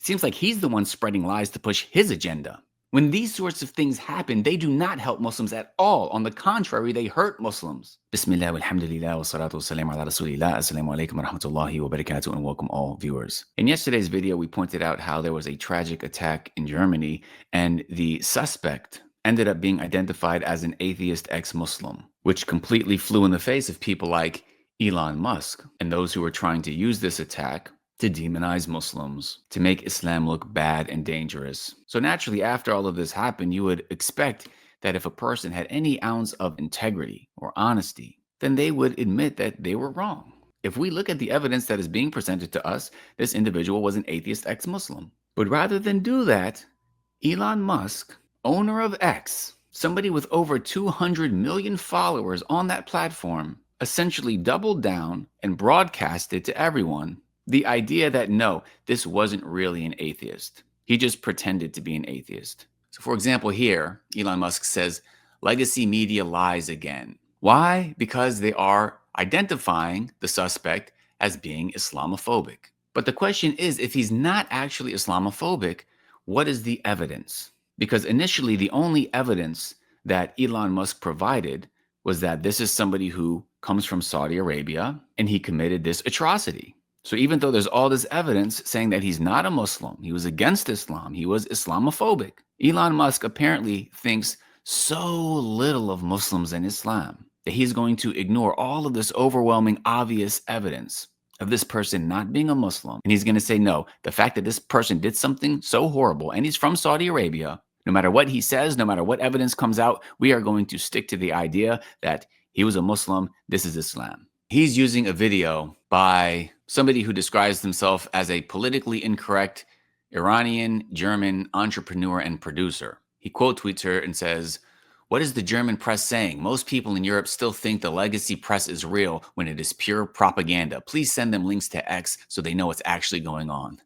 Seems like he's the one spreading lies to push his agenda. When these sorts of things happen, they do not help Muslims at all. On the contrary, they hurt Muslims. Bismillah, walhamdulillah, wa salatu wa salam ala rasulillah. Assalamu alaikum wa rahmatullahi wa barakatuh, and welcome all viewers. In yesterday's video, we pointed out how there was a tragic attack in Germany, and the suspect ended up being identified as an atheist ex-Muslim, which completely flew in the face of people like Elon Musk and those who were trying to use this attack to demonize Muslims, to make Islam look bad and dangerous. So naturally, after all of this happened, you would expect that if a person had any ounce of integrity or honesty, then they would admit that they were wrong. If we look at the evidence that is being presented to us, this individual was an atheist ex-Muslim. But rather than do that, Elon Musk, owner of X, somebody with over 200 million followers on that platform, essentially doubled down and broadcasted to everyone the idea that no, this wasn't really an atheist. He just pretended to be an atheist. So for example, here, Elon Musk says, legacy media lies again. Why? Because they are identifying the suspect as being Islamophobic. But the question is, if he's not actually Islamophobic, what is the evidence? Because initially, the only evidence that Elon Musk provided was that this is somebody who comes from Saudi Arabia and he committed this atrocity. So even though there's all this evidence saying that he's not a Muslim, he was against Islam, he was Islamophobic, Elon Musk apparently thinks so little of Muslims and Islam that he's going to ignore all of this overwhelming, obvious evidence of this person not being a Muslim. And he's going to say, no, the fact that this person did something so horrible and he's from Saudi Arabia, no matter what he says, no matter what evidence comes out, we are going to stick to the idea that he was a Muslim, this is Islam. He's using a video by somebody who describes himself as a politically incorrect Iranian German entrepreneur and producer. He quote tweets her and says, "What is the German press saying? Most people in Europe still think the legacy press is real when it is pure propaganda. Please send them links to X so they know what's actually going on."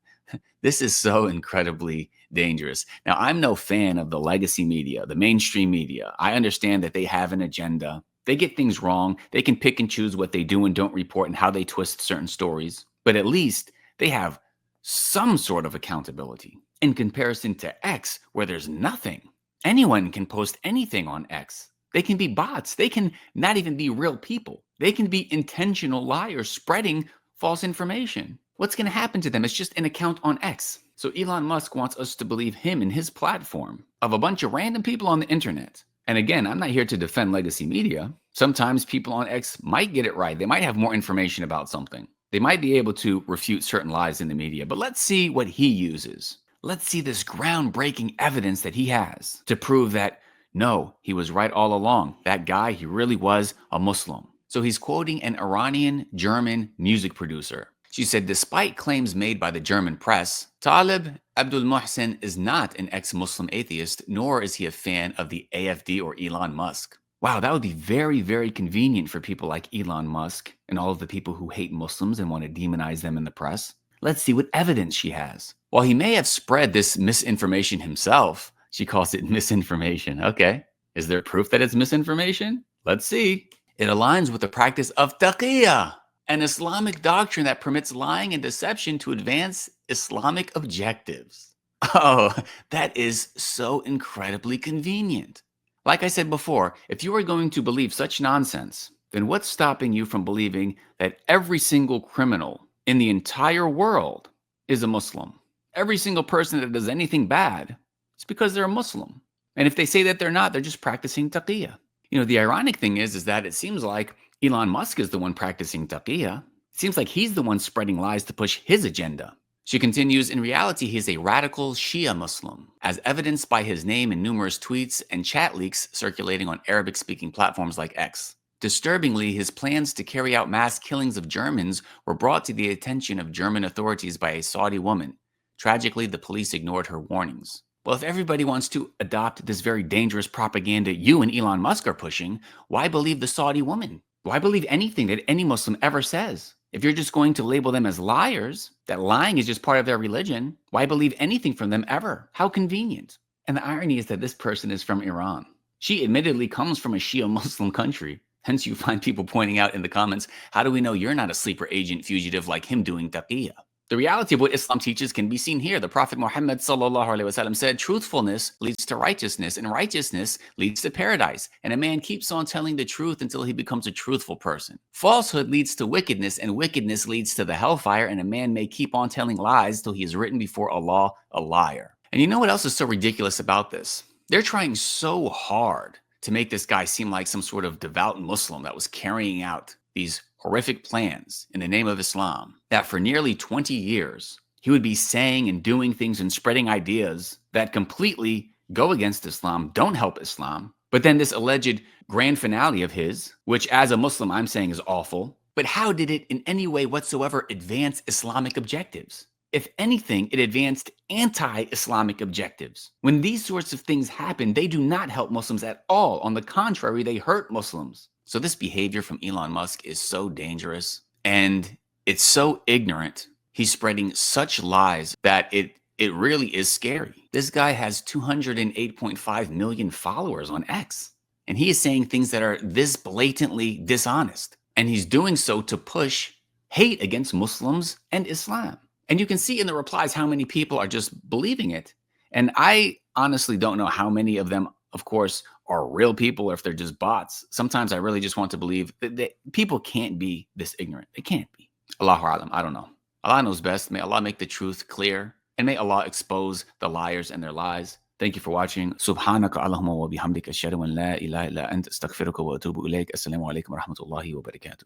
This is so incredibly dangerous. Now, I'm no fan of the legacy media, the mainstream media. I understand that they have an agenda. They get things wrong. They can pick and choose what they do and don't report and how they twist certain stories. But at least they have some sort of accountability in comparison to X, where there's nothing. Anyone can post anything on X. They can be bots. They can not even be real people. They can be intentional liars spreading false information. What's going to happen to them? It's just an account on X. So Elon Musk wants us to believe him and his platform of a bunch of random people on the internet. And again, I'm not here to defend legacy media. Sometimes people on X might get it right. They might have more information about something. They might be able to refute certain lies in the media. But let's see what he uses. Let's see this groundbreaking evidence that he has to prove that, no, he was right all along. That guy, he really was a Muslim. So he's quoting an Iranian German music producer. She said, despite claims made by the German press, Talib Abdul Muhsin is not an ex-Muslim atheist, nor is he a fan of the AfD or Elon Musk. Wow, that would be very, very convenient for people like Elon Musk and all of the people who hate Muslims and want to demonize them in the press. Let's see what evidence she has. While he may have spread this misinformation himself, she calls it misinformation. Okay, is there proof that it's misinformation? Let's see. It aligns with the practice of taqiyya, an Islamic doctrine that permits lying and deception to advance Islamic objectives. Oh, that is so incredibly convenient. Like I said before, if you are going to believe such nonsense, then what's stopping you from believing that every single criminal in the entire world is a Muslim? Every single person that does anything bad, it's because they're a Muslim. And if they say that they're not, they're just practicing taqiyya. You know, the ironic thing is that it seems like Elon Musk is the one practicing taqiyya. It seems like he's the one spreading lies to push his agenda. She continues, in reality, he is a radical Shia Muslim, as evidenced by his name in numerous tweets and chat leaks circulating on Arabic-speaking platforms like X. Disturbingly, his plans to carry out mass killings of Germans were brought to the attention of German authorities by a Saudi woman. Tragically, the police ignored her warnings. Well, if everybody wants to adopt this very dangerous propaganda you and Elon Musk are pushing, why believe the Saudi woman? Why believe anything that any Muslim ever says? If you're just going to label them as liars, that lying is just part of their religion, why believe anything from them ever? How convenient. And the irony is that this person is from Iran. She admittedly comes from a Shia Muslim country. Hence you find people pointing out in the comments, how do we know you're not a sleeper agent fugitive like him doing taqiyya? The reality of what Islam teaches can be seen here. The Prophet Muhammad sallallahu alaihi wasallam said, truthfulness leads to righteousness, and righteousness leads to paradise. And a man keeps on telling the truth until he becomes a truthful person. Falsehood leads to wickedness, and wickedness leads to the hellfire, and a man may keep on telling lies till he is written before Allah a liar. And you know what else is so ridiculous about this? They're trying so hard to make this guy seem like some sort of devout Muslim that was carrying out these horrific plans in the name of Islam, that for nearly 20 years, he would be saying and doing things and spreading ideas that completely go against Islam, don't help Islam. But then this alleged grand finale of his, which as a Muslim I'm saying is awful, but how did it in any way whatsoever advance Islamic objectives? If anything, it advanced anti-Islamic objectives. When these sorts of things happen, they do not help Muslims at all. On the contrary, they hurt Muslims. So this behavior from Elon Musk is so dangerous and it's so ignorant. He's spreading such lies that it really is scary. This guy has 208.5 million followers on X, and he is saying things that are this blatantly dishonest. And he's doing so to push hate against Muslims and Islam. And you can see in the replies how many people are just believing it. And I honestly don't know how many of them, of course, are real people or if they're just bots. Sometimes I really just want to believe that people can't be this ignorant. They can't be. Allahu Alam, I don't know. Allah knows best. May Allah make the truth clear, and may Allah expose the liars and their lies. Thank you for watching. Subhanaka Allahumma wa bihamdika ashhadu an la ilaha illa anta astaghfiruka wa atubu ilayk. Assalamu alaikum wa rahmatullahi wa barakatuh.